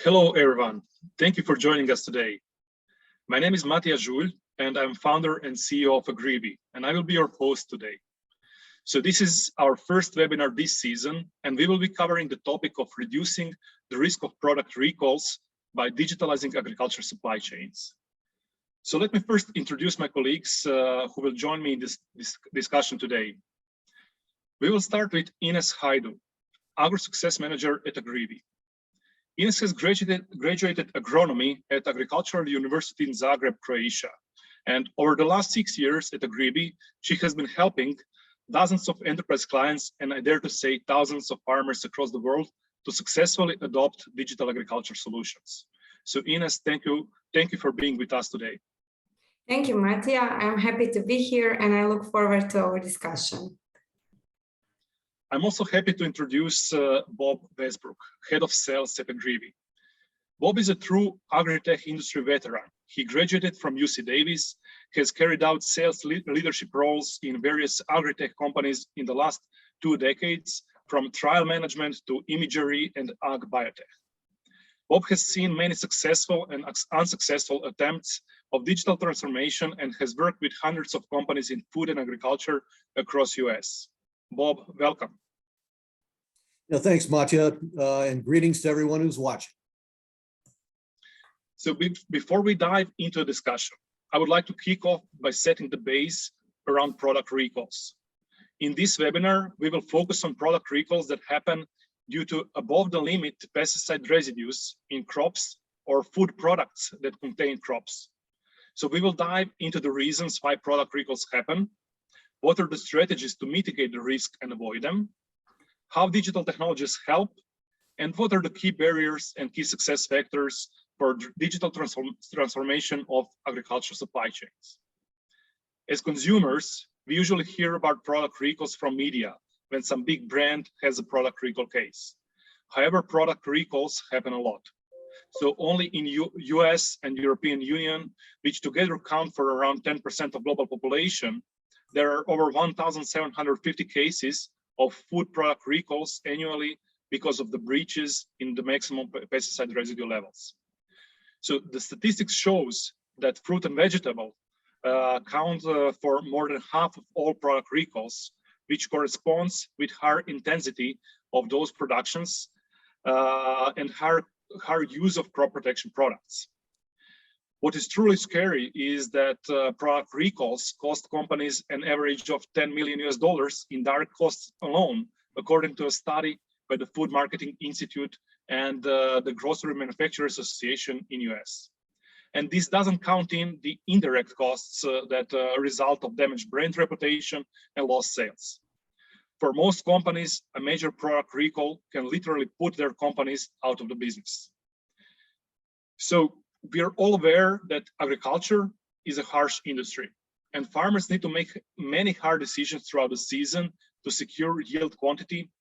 Hello, everyone. Thank you for joining us today. My name is Matija, and I'm founder and CEO of AGRIVI, and I will be your host today. So this is our first webinar this season, and we will be covering the topic of reducing the risk of product recalls by digitalizing agriculture supply chains. So let me first introduce my colleagues who will join me in this discussion today. We will start with Ines Hajdu, Agro Success Manager at AGRIVI. Ines has graduated agronomy at Agricultural University in Zagreb, Croatia. And over the last 6 years at AGRIVI, she has been helping dozens of enterprise clients, and I dare to say thousands of farmers across the world to successfully adopt digital agriculture solutions. So Ines, thank you for being with us today. Thank you, Matija. I'm happy to be here and I look forward to our discussion. I'm also happy to introduce Bob Westbrook, Head of Sales at AGRIVI. Bob is a true agri-tech industry veteran. He graduated from UC Davis, has carried out sales leadership roles in various agri-tech companies in the last 2 decades, from trial management to imagery and ag biotech. Bob has seen many successful and unsuccessful attempts of digital transformation and has worked with hundreds of companies in food and agriculture across US. Bob, welcome. Thanks, Matija, and greetings to everyone who's watching. So before we dive into a discussion, I would like to kick off by setting the base around product recalls. In this webinar, we will focus on product recalls that happen due to above the limit pesticide residues in crops or food products that contain crops. So we will dive into the reasons why product recalls happen, what are the strategies to mitigate the risk and avoid them, how digital technologies help, and what are the key barriers and key success factors for digital transformation of agriculture supply chains. As consumers, we usually hear about product recalls from media when some big brand has a product recall case. However, product recalls happen a lot. So only in US and European Union, which together count for around 10% of global population, there are over 1,750 cases of food product recalls annually because of the breaches in the maximum pesticide residue levels. So the statistics shows that fruit and vegetable count for more than half of all product recalls, which corresponds with higher intensity of those productions and higher use of crop protection products. What is truly scary is that product recalls cost companies an average of $10 million in direct costs alone, according to a study by the Food Marketing Institute and the Grocery Manufacturers Association in US. And this doesn't count in the indirect costs that result of damaged brand reputation and lost sales. For most companies, a major product recall can literally put their companies out of the business. So we are all aware that agriculture is a harsh industry, and farmers need to make many hard decisions throughout the season to secure yield quantity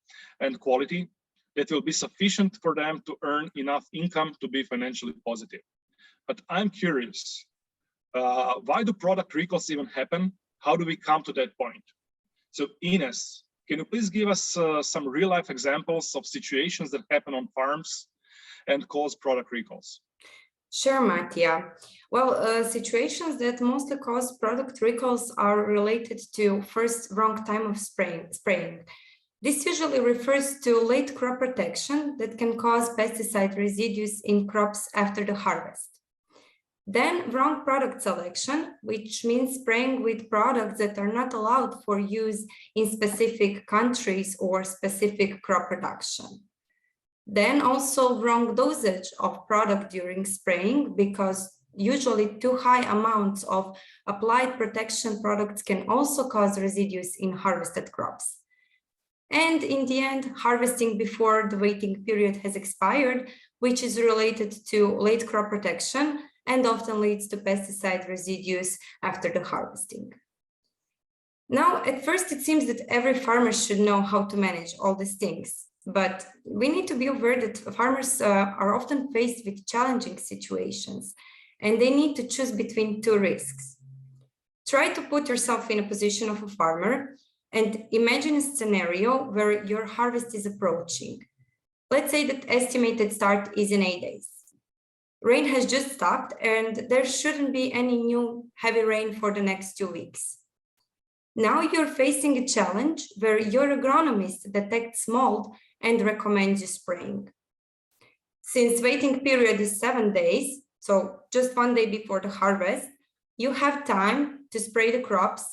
and quality that will be sufficient for them to earn enough income to be financially positive. But I'm curious, why do product recalls even happen? How do we come to that point? So Ines, can you please give us some real-life examples of situations that happen on farms and cause product recalls? Sure, Matija. Well, situations that mostly cause product recalls are related to first wrong time of spraying. This usually refers to late crop protection that can cause pesticide residues in crops after the harvest. Then wrong product selection, which means spraying with products that are not allowed for use in specific countries or specific crop production. Then also wrong dosage of product during spraying, because usually too high amounts of applied protection products can also cause residues in harvested crops. And in the end, harvesting before the waiting period has expired, which is related to late crop protection and often leads to pesticide residues after the harvesting. Now, at first, it seems that every farmer should know how to manage all these things. But we need to be aware that farmers are often faced with challenging situations, and they need to choose between two risks. Try to put yourself in a position of a farmer and imagine a scenario where your harvest is approaching. Let's say that estimated start is in 8 days. Rain has just stopped and there shouldn't be any new heavy rain for the next 2 weeks. Now you're facing a challenge where your agronomist detects mold and recommends you spraying. Since waiting period is 7 days, so just 1 day before the harvest, you have time to spray the crops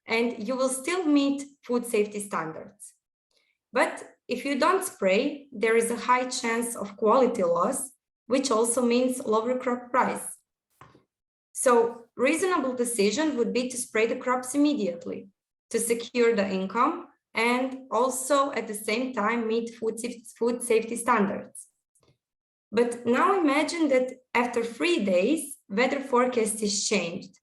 and you will still meet food safety standards. But if you don't spray, there is a high chance of quality loss, which also means lower crop price. So reasonable decision would be to spray the crops immediately to secure the income and also at the same time meet food safety standards. But now imagine that after 3 days, weather forecast is changed.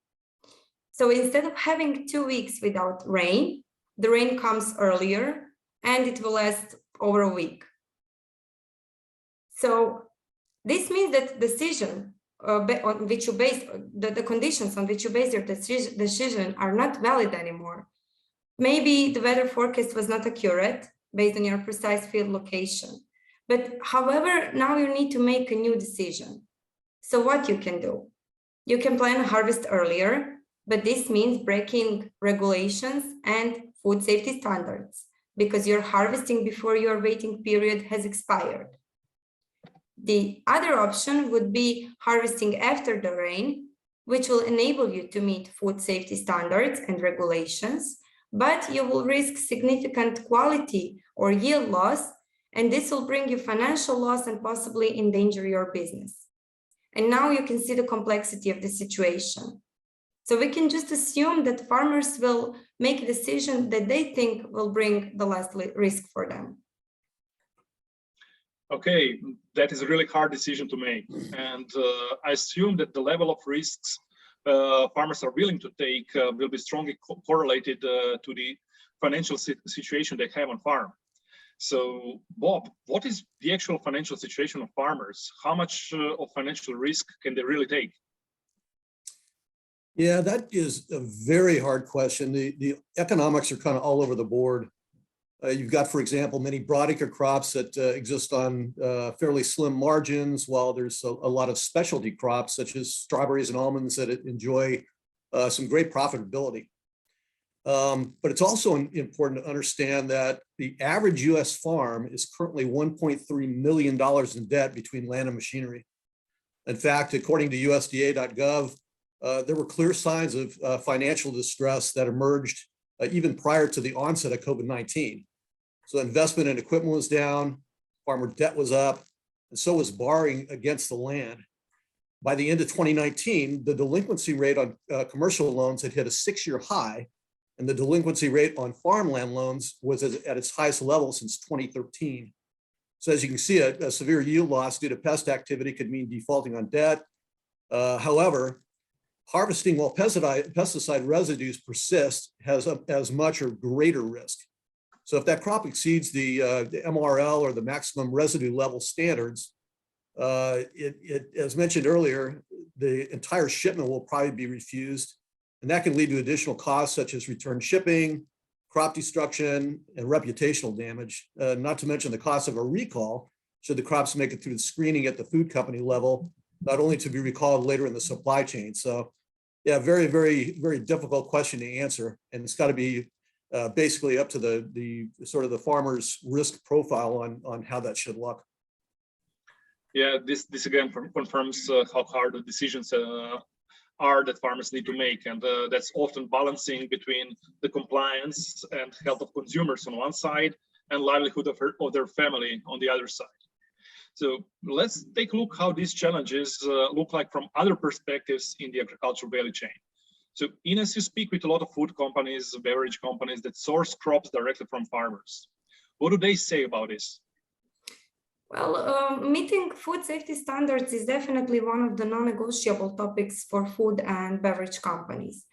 So instead of having 2 weeks without rain, the rain comes earlier and it will last over a week. So this means that decision on which you base the conditions on which you base your decision are not valid anymore. Maybe the weather forecast was not accurate based on your precise field location. But however, now you need to make a new decision. So what you can do? You can plan a harvest earlier, but this means breaking regulations and food safety standards because you're harvesting before your waiting period has expired. The other option would be harvesting after the rain, which will enable you to meet food safety standards and regulations, but you will risk significant quality or yield loss, and this will bring you financial loss and possibly endanger your business. And now you can see the complexity of the situation. So we can just assume that farmers will make a decision that they think will bring the less risk for them. Okay, that is a really hard decision to make. And I assume that the level of risks farmers are willing to take will be strongly correlated to the financial situation they have on farm. So, Bob, what is the actual financial situation of farmers? How much of financial risk can they really take? Yeah, that is a very hard question. The economics are kind of all over the board. You've got, for example, many broadacre crops that exist on fairly slim margins, while there's a lot of specialty crops such as strawberries and almonds that enjoy some great profitability. But it's also important to understand that the average US farm is currently $1.3 million in debt between land and machinery. In fact, according to USDA.gov, there were clear signs of financial distress that emerged even prior to the onset of COVID-19. So investment in equipment was down, farmer debt was up, and so was borrowing against the land. By the end of 2019, the delinquency rate on commercial loans had hit a 6-year high, and the delinquency rate on farmland loans was at its highest level since 2013. So as you can see, a severe yield loss due to pest activity could mean defaulting on debt. However, harvesting while pesticide residues persist has as much or greater risk. So if that crop exceeds the MRL or the maximum residue level standards, as mentioned earlier, the entire shipment will probably be refused. And that can lead to additional costs such as return shipping, crop destruction, and reputational damage, not to mention the cost of a recall should the crops make it through the screening at the food company level, not only to be recalled later in the supply chain. So yeah, very, very, very difficult question to answer. And it's got to be basically up to the sort of the farmer's risk profile on how that should look. Yeah, this again confirms how hard the decisions are that farmers need to make, and that's often balancing between the compliance and health of consumers on one side and livelihood of their family on the other side. So let's take a look how these challenges look like from other perspectives in the agricultural value chain. So Ines, you speak with a lot of food companies, beverage companies that source crops directly from farmers. What do they say about this? Well, meeting food safety standards is definitely one of the non-negotiable topics for food and beverage companies,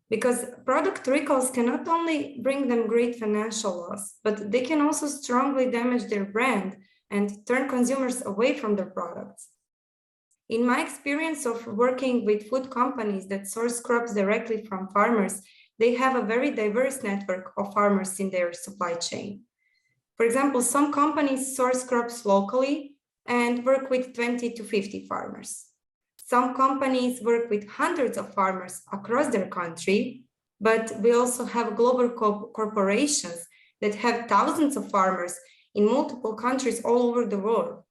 because product recalls can not only bring them great financial loss, but they can also strongly damage their brand and turn consumers away from their products. In my experience of working with food companies that source crops directly from farmers, they have a very diverse network of farmers in their supply chain. For example, some companies source crops locally and work with 20 to 50 farmers. Some companies work with hundreds of farmers across their country, but we also have global corporations that have thousands of farmers in multiple countries all over the world.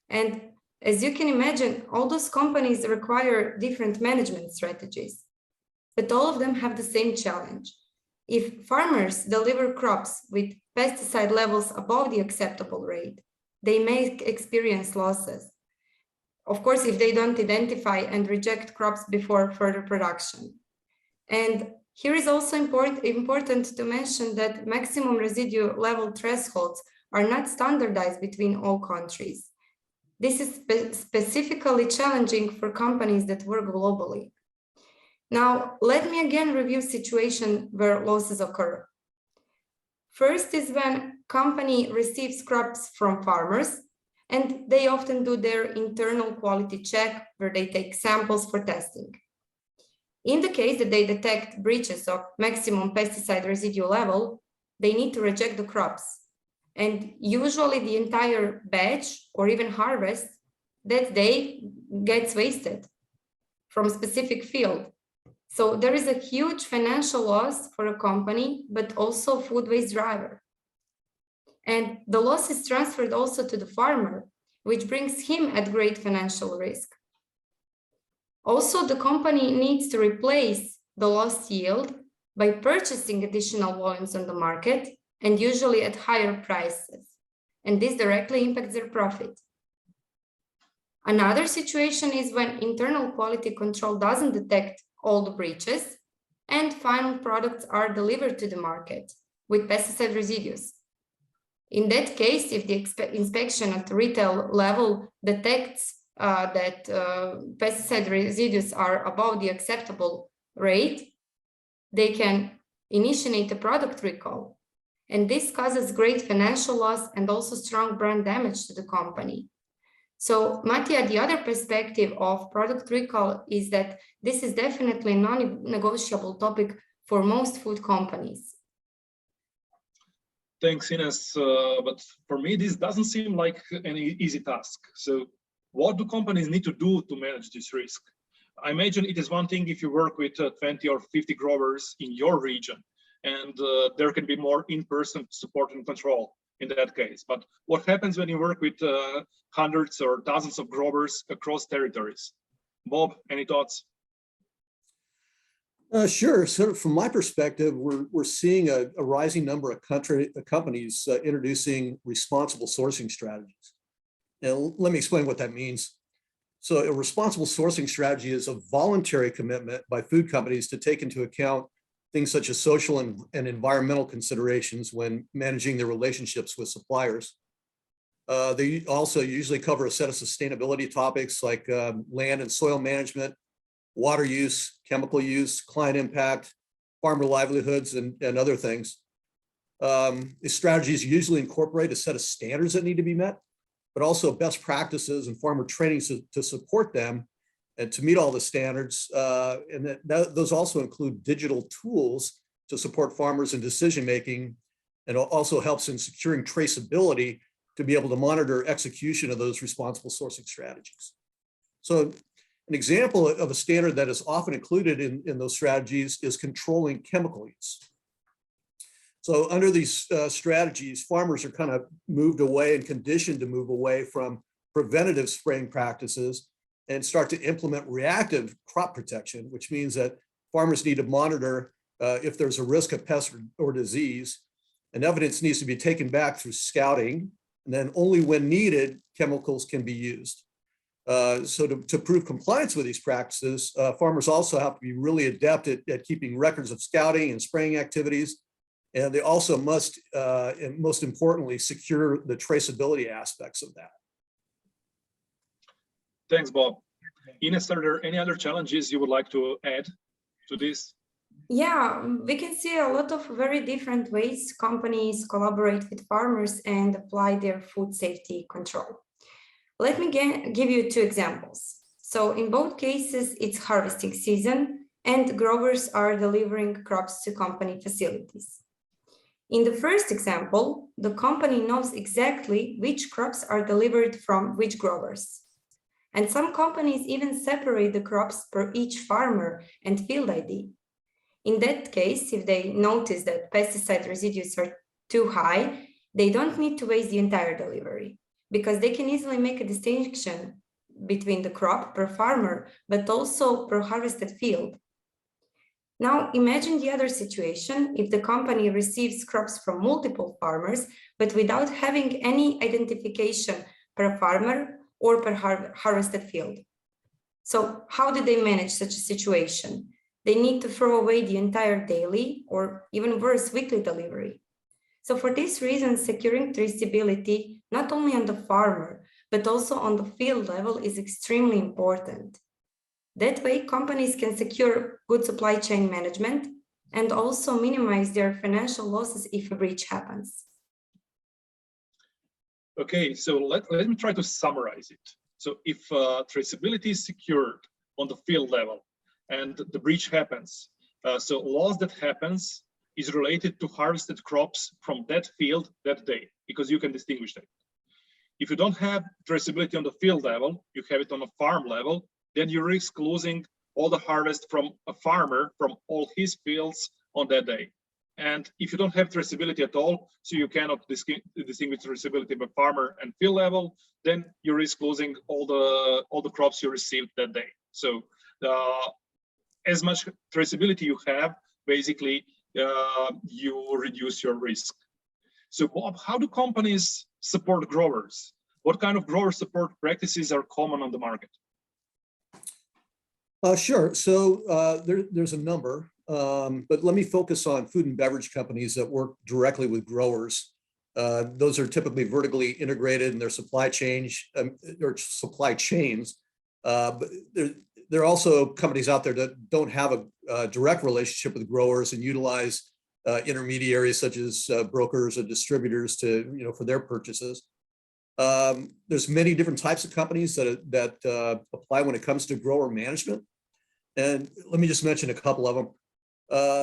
And as you can imagine, all those companies require different management strategies, but all of them have the same challenge. If farmers deliver crops with pesticide levels above the acceptable rate, they may experience losses. Of course, if they don't identify and reject crops before further production. And here is also important to mention that maximum residue level thresholds are not standardized between all countries. This is specifically challenging for companies that work globally. Now, let me again review situation where losses occur. First is when company receives crops from farmers, and they often do their internal quality check where they take samples for testing. In the case that they detect breaches of maximum pesticide residue level, they need to reject the crops. And usually the entire batch or even harvest that day gets wasted from a specific field. So there is a huge financial loss for a company, but also food waste driver. And the loss is transferred also to the farmer, which brings him at great financial risk. Also, the company needs to replace the lost yield by purchasing additional volumes on the market and usually at higher prices. And this directly impacts their profit. Another situation is when internal quality control doesn't detect all the breaches and final products are delivered to the market with pesticide residues. In that case, if the inspection at the retail level detects that pesticide residues are above the acceptable rate, they can initiate a product recall. And this causes great financial loss and also strong brand damage to the company. So, Matija, the other perspective of product recall is that this is definitely a non-negotiable topic for most food companies. Thanks, Ines. But for me, this doesn't seem like any easy task. So what do companies need to do to manage this risk? I imagine it is one thing if you work with 20 or 50 growers in your region, and there can be more in-person support and control in that case. But what happens when you work with hundreds or dozens of growers across territories? Bob, any thoughts? Sure. So from my perspective, we're seeing a rising number of companies introducing responsible sourcing strategies. And let me explain what that means. So a responsible sourcing strategy is a voluntary commitment by food companies to take into account things such as social and environmental considerations when managing their relationships with suppliers. They also usually cover a set of sustainability topics like land and soil management, water use, chemical use, client impact, farmer livelihoods, and other things. These strategies usually incorporate a set of standards that need to be met, but also best practices and farmer training to support them and to meet all the standards. And those also include digital tools to support farmers in decision-making, and also helps in securing traceability to be able to monitor execution of those responsible sourcing strategies. So an example of a standard that is often included in those strategies is controlling chemical use. So under these strategies, farmers are kind of moved away and conditioned to move away from preventative spraying practices and start to implement reactive crop protection, which means that farmers need to monitor if there's a risk of pest or disease, and evidence needs to be taken back through scouting, and then only when needed, chemicals can be used. So to prove compliance with these practices, farmers also have to be really adept at keeping records of scouting and spraying activities. And they also must, and most importantly, secure the traceability aspects of that. Thanks, Bob. Ines, are there any other challenges you would like to add to this? Yeah, we can see a lot of very different ways companies collaborate with farmers and apply their food safety control. Let me give you two examples. So in both cases, it's harvesting season and growers are delivering crops to company facilities. In the first example, the company knows exactly which crops are delivered from which growers. And some companies even separate the crops per each farmer and field ID. In that case, if they notice that pesticide residues are too high, they don't need to waste the entire delivery because they can easily make a distinction between the crop per farmer, but also per harvested field. Now, imagine the other situation if the company receives crops from multiple farmers, but without having any identification per farmer or per harvested field. So how do they manage such a situation? They need to throw away the entire daily or even worse, weekly delivery. So for this reason, securing traceability, not only on the farmer, but also on the field level is extremely important. That way, companies can secure good supply chain management and also minimize their financial losses if a breach happens. Okay, so let me try to summarize it. So if traceability is secured on the field level and the breach happens, so loss that happens is related to harvested crops from that field that day, because you can distinguish that. If you don't have traceability on the field level, you have it on a farm level, then you risk losing all the harvest from a farmer from all his fields on that day. And if you don't have traceability at all, so you cannot distinguish traceability by farmer and field level, then you risk losing all the crops you received that day. So as much traceability you have, basically you reduce your risk. So Bob, how do companies support growers? What kind of grower support practices are common on the market? Sure. So there's a number, but let me focus on food and beverage companies that work directly with growers. Those are typically vertically integrated in their supply chains. But there are also companies out there that don't have a direct relationship with growers and utilize intermediaries such as brokers or distributors to, for their purchases. There's many different types of companies that apply when it comes to grower management. And let me just mention a couple of them.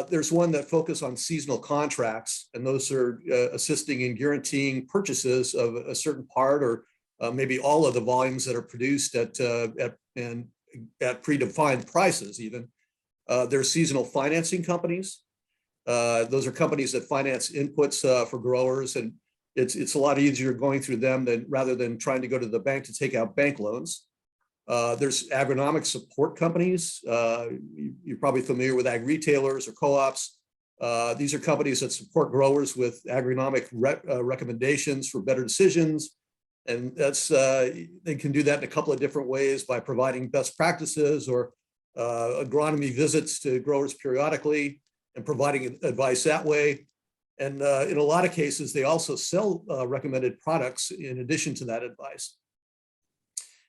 There's one that focuses on seasonal contracts, and those are assisting in guaranteeing purchases of a certain part or maybe all of the volumes that are produced at predefined prices even. There's seasonal financing companies. Those are companies that finance inputs for growers, and it's a lot easier going through them rather than trying to go to the bank to take out bank loans. There's agronomic support companies. You're probably familiar with ag retailers or co-ops. These are companies that support growers with agronomic recommendations for better decisions. And they can do that in a couple of different ways by providing best practices or agronomy visits to growers periodically and providing advice that way. And in a lot of cases, they also sell recommended products in addition to that advice.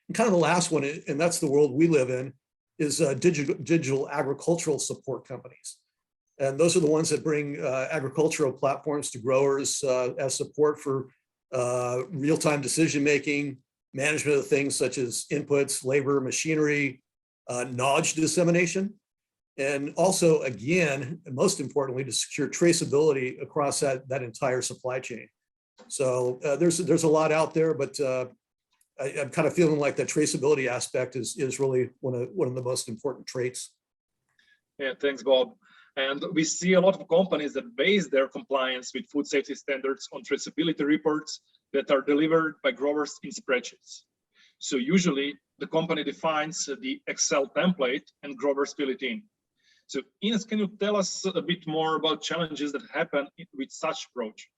And kind of the last one, and that's the world we live in, is digital agricultural support companies. And those are the ones that bring agricultural platforms to growers as support for real-time decision-making, management of things such as inputs, labor, machinery, knowledge dissemination, and also, again, and most importantly, to secure traceability across that entire supply chain. So there's a lot out there, but I'm kind of feeling like the traceability aspect is really one of the most important traits. Yeah, thanks, Bob. And we see a lot of companies that base their compliance with food safety standards on traceability reports that are delivered by growers in spreadsheets. So usually the company defines the Excel template and growers fill it in. So Ines, can you tell us a bit more about challenges that happen with such approach?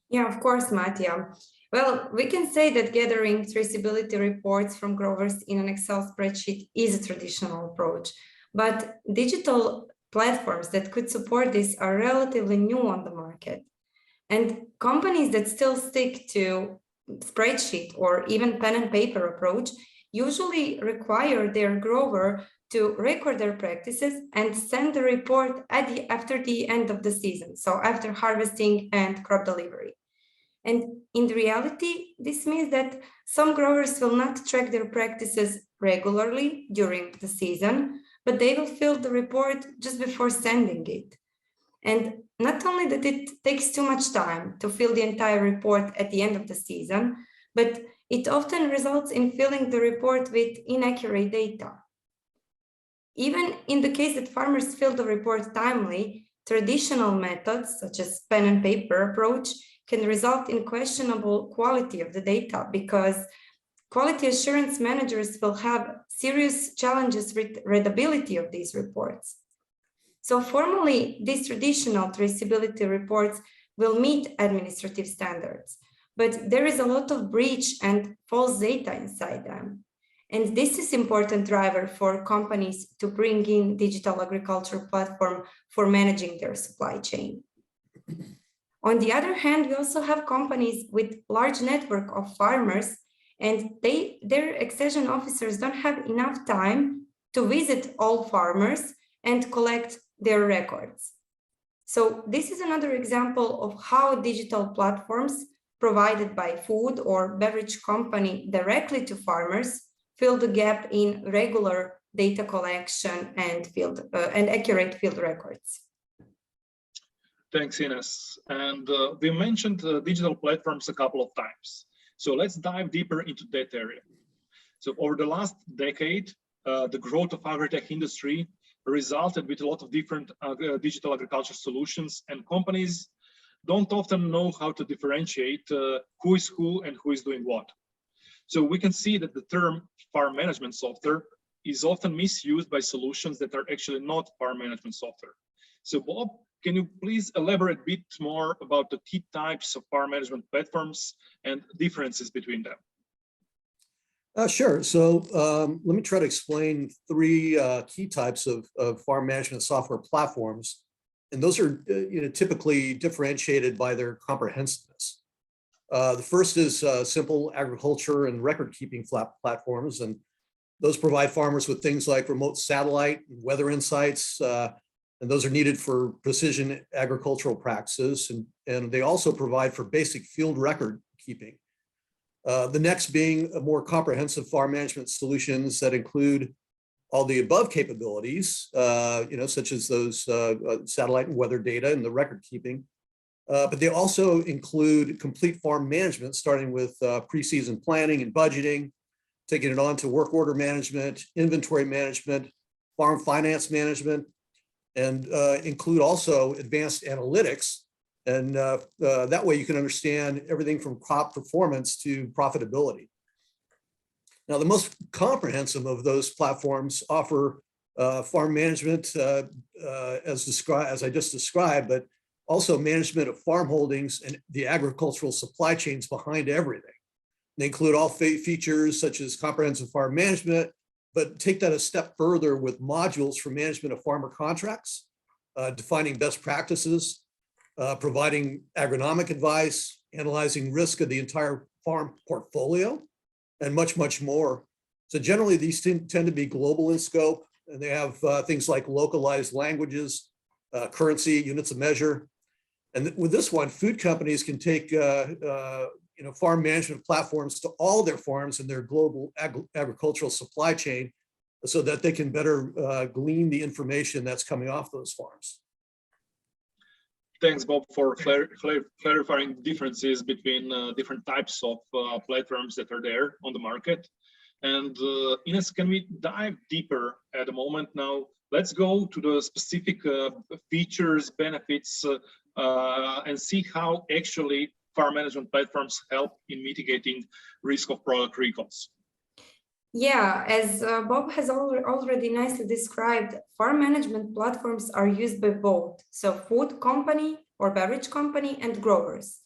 Yeah, of course, Matija. Well, we can say that gathering traceability reports from growers in an Excel spreadsheet is a traditional approach, but digital platforms that could support this are relatively new on the market. And companies that still stick to spreadsheet or even pen and paper approach usually require their grower to record their practices and send the report after the end of the season, so after harvesting and crop delivery. And in reality, this means that some growers will not track their practices regularly during the season, but they will fill the report just before sending it. And not only that it takes too much time to fill the entire report at the end of the season, but it often results in filling the report with inaccurate data. Even in the case that farmers fill the report timely, traditional methods such as pen and paper approach can result in questionable quality of the data because quality assurance managers will have serious challenges with readability of these reports. So formally, these traditional traceability reports will meet administrative standards, but there is a lot of breach and false data inside them. And this is an important driver for companies to bring in digital agriculture platform for managing their supply chain. On the other hand, we also have companies with large network of farmers, and their extension officers don't have enough time to visit all farmers and collect their records. So this is another example of how digital platforms provided by food or beverage company directly to farmers fill the gap in regular data collection and accurate field records. Thanks, Ines. And we mentioned digital platforms a couple of times. So let's dive deeper into that area. So over the last decade, the growth of agri-tech industry resulted with a lot of different digital agriculture solutions, and companies don't often know how to differentiate who is who and who is doing what. So we can see that the term farm management software is often misused by solutions that are actually not farm management software. So Bob, can you please elaborate a bit more about the key types of farm management platforms and differences between them? Sure. So let me try to explain three key types of farm management software platforms. And those are typically differentiated by their comprehensiveness. The first is simple agriculture and record-keeping platforms. And those provide farmers with things like remote satellite and weather insights. And those are needed for precision agricultural practices. And they also provide for basic field record keeping. The next being a more comprehensive farm management solutions that include all the above capabilities, such as those satellite and weather data and the record keeping. But they also include complete farm management, starting with pre-season planning and budgeting, taking it on to work order management, inventory management, farm finance management, and include also advanced analytics. And that way you can understand everything from crop performance to profitability. Now, the most comprehensive of those platforms offer farm management as I just described, but also management of farm holdings and the agricultural supply chains behind everything. They include all features such as comprehensive farm management, but take that a step further with modules for management of farmer contracts, defining best practices, providing agronomic advice, analyzing risk of the entire farm portfolio, and much, much more. So generally, these tend to be global in scope, and they have things like localized languages, currency, units of measure. And with this one, food companies can take farm management platforms to all their farms in their global agricultural supply chain so that they can better glean the information that's coming off those farms. Thanks, Bob, for clarifying differences between different types of platforms that are there on the market. And Ines, can we dive deeper at the moment now? Let's go to the specific features, benefits, and see how actually farm management platforms help in mitigating risk of product recalls. Yeah, as Bob has already nicely described, farm management platforms are used by both, so food company or beverage company and growers.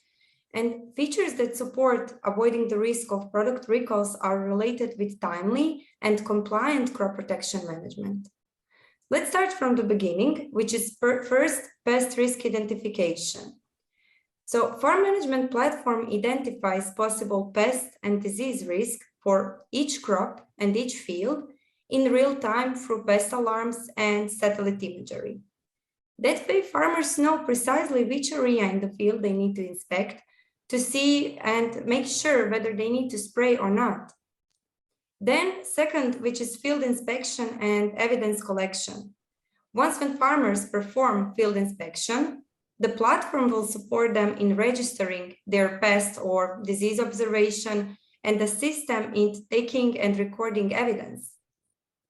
And features that support avoiding the risk of product recalls are related with timely and compliant crop protection management. Let's start from the beginning, which is first pest risk identification. So farm management platform identifies possible pest and disease risk for each crop and each field in real time through pest alarms and satellite imagery. That way, farmers know precisely which area in the field they need to inspect to see and make sure whether they need to spray or not. Then second, which is field inspection and evidence collection. Once when farmers perform field inspection, The platform will support them in registering their pest or disease observation and assist them in taking and recording evidence.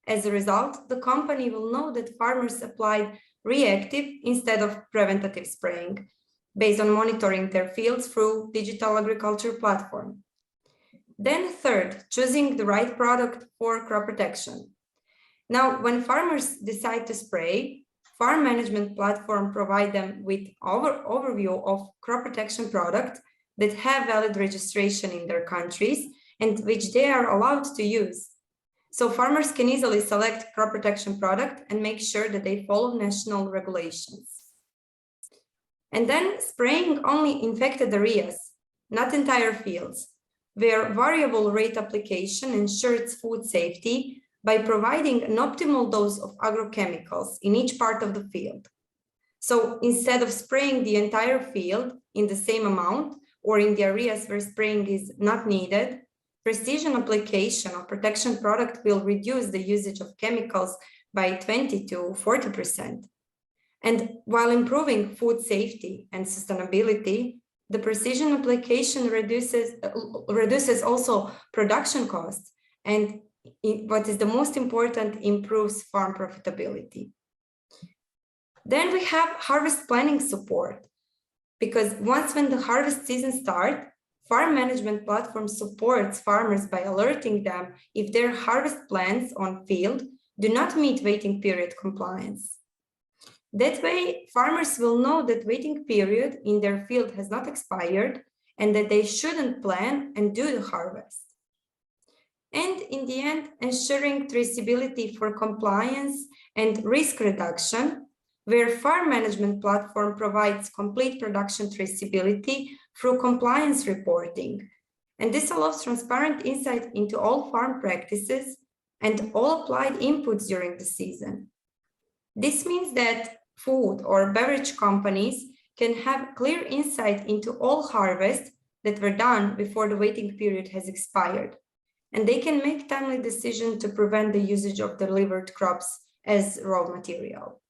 As a result, the company will know that farmers applied reactive instead of preventative spraying, based on monitoring their fields through digital agriculture platform. Then third, choosing the right product for crop protection. Now, when farmers decide to spray, farm management platform provide them with overview of crop protection products that have valid registration in their countries and which they are allowed to use. So farmers can easily select crop protection product and make sure that they follow national regulations. And then spraying only infected areas, not entire fields, where variable rate application ensures food safety by providing an optimal dose of agrochemicals in each part of the field. So instead of spraying the entire field in the same amount or in the areas where spraying is not needed, precision application of protection product will reduce the usage of chemicals by 20 to 40%. And while improving food safety and sustainability, the precision application reduces also production costs, and what is the most important, improves farm profitability. Then we have harvest planning support, because when the harvest season starts, farm management platform supports farmers by alerting them if their harvest plans on field do not meet waiting period compliance. That way, farmers will know that waiting period in their field has not expired and that they shouldn't plan and do the harvest. And in the end, ensuring traceability for compliance and risk reduction, where farm management platform provides complete production traceability through compliance reporting. And this allows transparent insight into all farm practices and all applied inputs during the season. This means that food or beverage companies can have clear insight into all harvests that were done before the waiting period has expired. And they can make timely decisions to prevent the usage of delivered crops as raw material.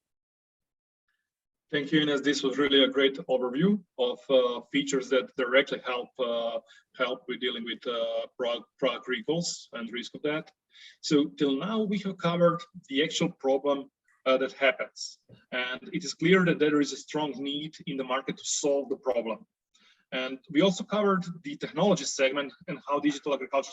Thank you, Ines. This was really a great overview of features that directly help with dealing with product recalls and risk of that. So till now, we have covered the actual problem that happens. And it is clear that there is a strong need in the market to solve the problem. And we also covered the technology segment and how digital agriculture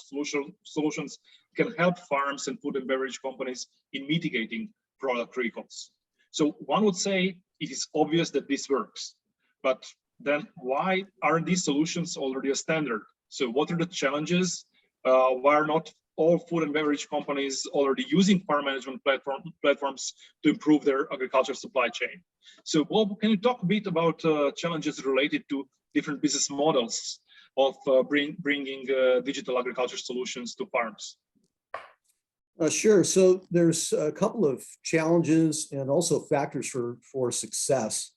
solutions can help farms and food and beverage companies in mitigating product recalls. So one would say it is obvious that this works, but then why aren't these solutions already a standard? So what are the challenges? Why are not all food and beverage companies already using farm management platforms to improve their agriculture supply chain? So Bob, can you talk a bit about challenges related to different business models of bringing digital agriculture solutions to farms? Sure. So there's a couple of challenges and also factors for success.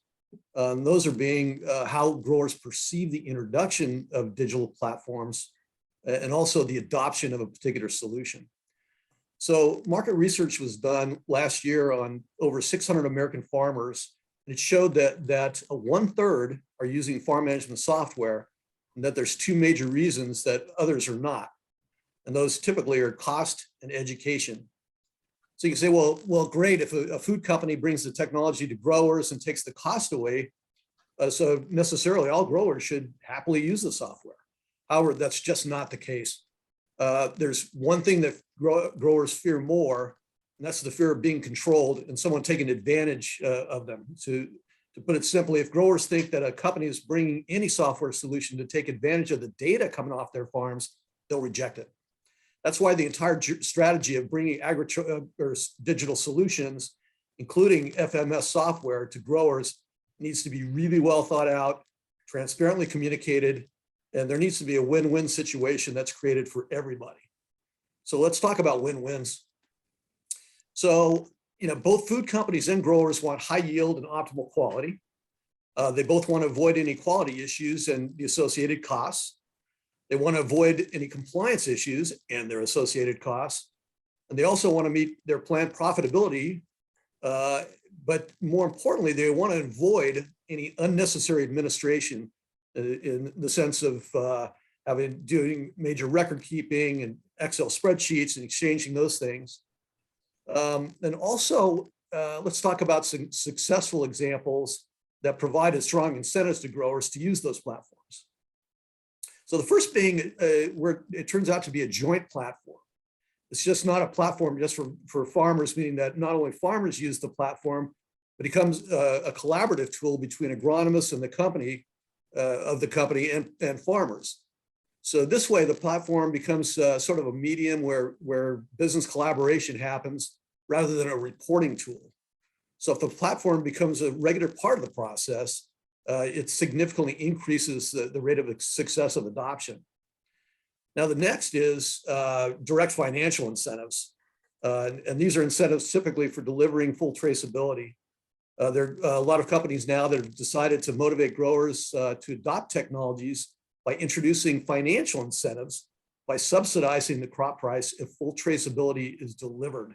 Those are being how growers perceive the introduction of digital platforms and also the adoption of a particular solution. So market research was done last year on over 600 American farmers. And it showed that 1/3 are using farm management software, and that there's two major reasons that others are not. And those typically are cost and education. So you can say, well, great, if a food company brings the technology to growers and takes the cost away, so necessarily all growers should happily use the software. However, that's just not the case. There's one thing that growers fear more, and that's the fear of being controlled and someone taking advantage of them. To put it simply, if growers think that a company is bringing any software solution to take advantage of the data coming off their farms, they'll reject it. That's why the entire strategy of bringing digital solutions, including FMS software, to growers needs to be really well thought out, transparently communicated, and there needs to be a win-win situation that's created for everybody. So let's talk about win-wins. So, both food companies and growers want high yield and optimal quality. They both want to avoid any quality issues and the associated costs. They want to avoid any compliance issues and their associated costs. And they also want to meet their planned profitability, but but more importantly, they want to avoid any unnecessary administration in the sense of doing major record keeping and Excel spreadsheets and exchanging those things. And also, let's talk about some successful examples that provided strong incentives to growers to use those platforms. So the first being where it turns out to be a joint platform. It's just not a platform just for farmers, meaning that not only farmers use the platform, but it becomes a collaborative tool between agronomists and the company and farmers. So this way, the platform becomes sort of a medium where business collaboration happens rather than a reporting tool. So if the platform becomes a regular part of the process, it significantly increases the rate of success of adoption. Now, the next is direct financial incentives. And these are incentives typically for delivering full traceability. There are a lot of companies now that have decided to motivate growers to adopt technologies by introducing financial incentives by subsidizing the crop price if full traceability is delivered.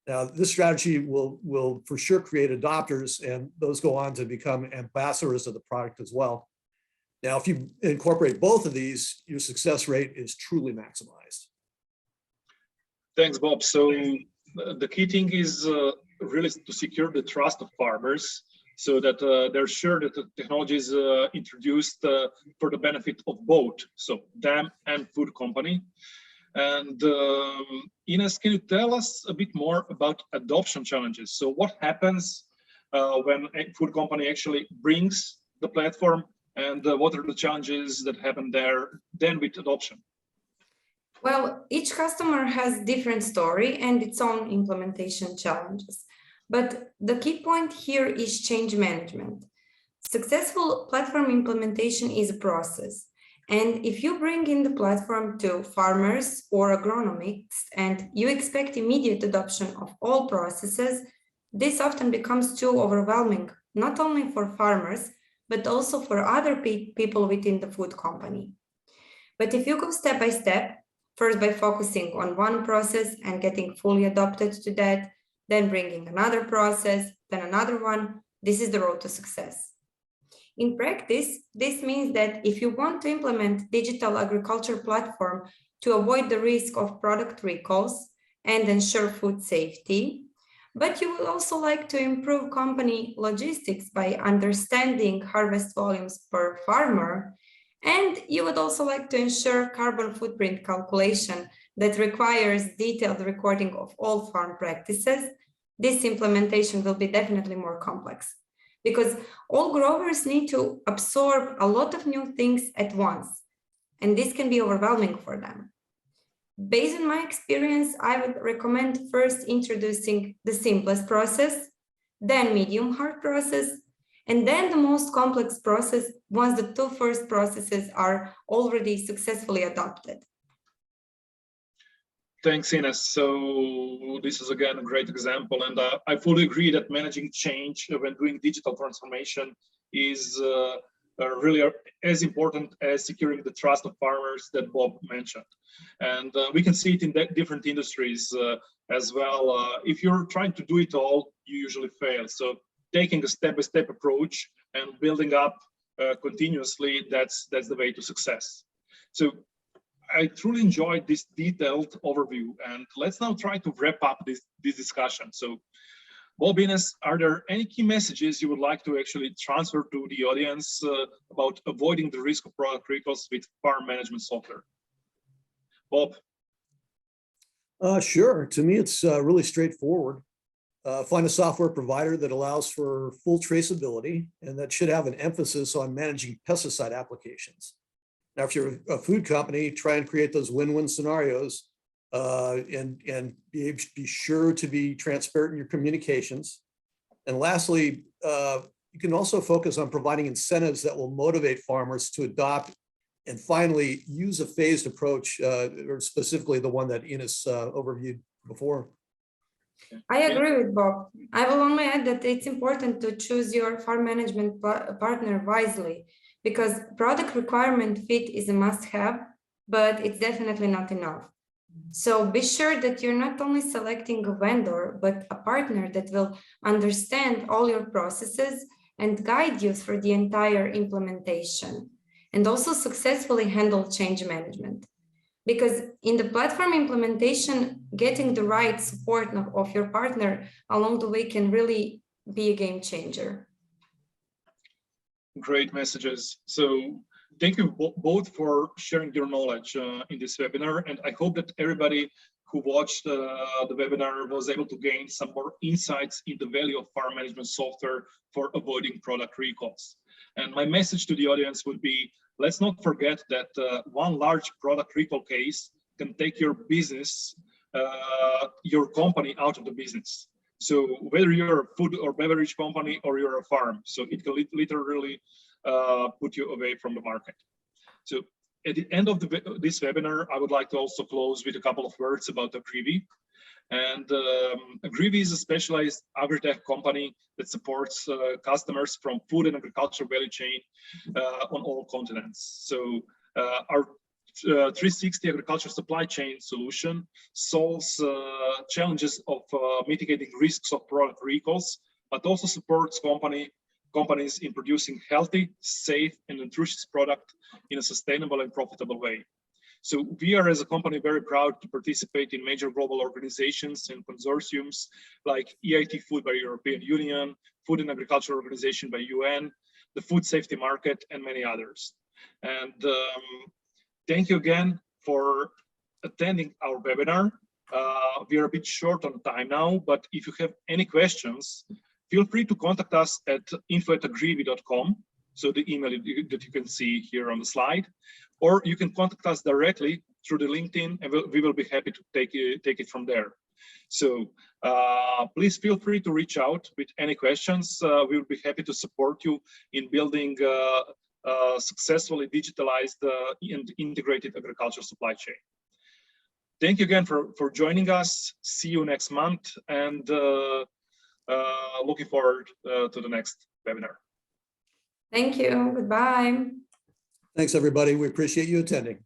Now, this strategy will for sure create adopters, and those go on to become ambassadors of the product as well. Now, if you incorporate both of these, your success rate is truly maximized. Thanks, Bob. So the key thing is really to secure the trust of farmers so that they're sure that the technology is introduced for the benefit of both, so them and food company. And Ines, can you tell us a bit more about adoption challenges? So what happens when a food company actually brings the platform, and what are the challenges that happen there then with adoption? Well, each customer has different story and its own implementation challenges. But the key point here is change management. Successful platform implementation is a process. And if you bring in the platform to farmers or agronomists and you expect immediate adoption of all processes, this often becomes too overwhelming, not only for farmers, but also for other people within the food company. But if you go step by step, first by focusing on one process and getting fully adopted to that, then bringing another process, then another one, this is the road to success. In practice, this means that if you want to implement digital agriculture platform to avoid the risk of product recalls and ensure food safety, but you would also like to improve company logistics by understanding harvest volumes per farmer, and you would also like to ensure carbon footprint calculation that requires detailed recording of all farm practices, this implementation will be definitely more complex because all growers need to absorb a lot of new things at once, and this can be overwhelming for them. Based on my experience, I would recommend first introducing the simplest process, then medium hard process, and then the most complex process once the two first processes are already successfully adopted. Thanks, Ines. So this is again a great example, and I fully agree that managing change when doing digital transformation is really as important as securing the trust of farmers that Bob mentioned. And we can see it in different industries as well. If you're trying to do it all, you usually fail. So taking a step-by-step approach and building up continuously, that's the way to success. So I truly enjoyed this detailed overview, and let's now try to wrap up this discussion. So Bob, Ines, are there any key messages you would like to actually transfer to the audience about avoiding the risk of product recalls with farm management software? Bob? Sure. To me, it's really straightforward. Find a software provider that allows for full traceability and that should have an emphasis on managing pesticide applications. Now, if you're a food company, try and create those win-win scenarios and be sure to be transparent in your communications. And lastly, you can also focus on providing incentives that will motivate farmers to adopt. And finally, use a phased approach, or specifically the one that Ines overviewed before. I agree with Bob. I will only add that it's important to choose your farm management partner wisely, because product requirement fit is a must-have, but it's definitely not enough. So be sure that you're not only selecting a vendor, but a partner that will understand all your processes and guide you through the entire implementation, and also successfully handle change management. Because in the platform implementation, getting the right support of your partner along the way can really be a game changer. Great messages. So thank you both for sharing your knowledge in this webinar. And I hope that everybody who watched the webinar was able to gain some more insights in the value of farm management software for avoiding product recalls. And my message to the audience would be, let's not forget that one large product recall case can take your business, your company out of the business. So whether you're a food or beverage company or you're a farm, so it can literally put you away from the market. So at the end of this webinar, I would like to also close with a couple of words about AGRIVI. And AGRIVI is a specialized agri-tech company that supports customers from food and agriculture value chain on all continents. So our 360 agriculture supply chain solution solves challenges of mitigating risks of product recalls, but also supports companies in producing healthy, safe, and nutritious product in a sustainable and profitable way. So we are, as a company, very proud to participate in major global organizations and consortiums like EIT Food by European Union, Food and Agriculture Organization by UN, the Food Safety Market, and many others. And thank you again for attending our webinar. We are a bit short on time now, but if you have any questions, feel free to contact us at info@agrivi.com. So the email that you can see here on the slide, or you can contact us directly through the LinkedIn, and we will be happy to take it from there. So please feel free to reach out with any questions. We will be happy to support you in building successfully digitalized and integrated agriculture supply chain. Thank you again for joining us. See you next month, and looking forward to the next webinar. Thank you. Goodbye. Thanks, everybody. We appreciate you attending.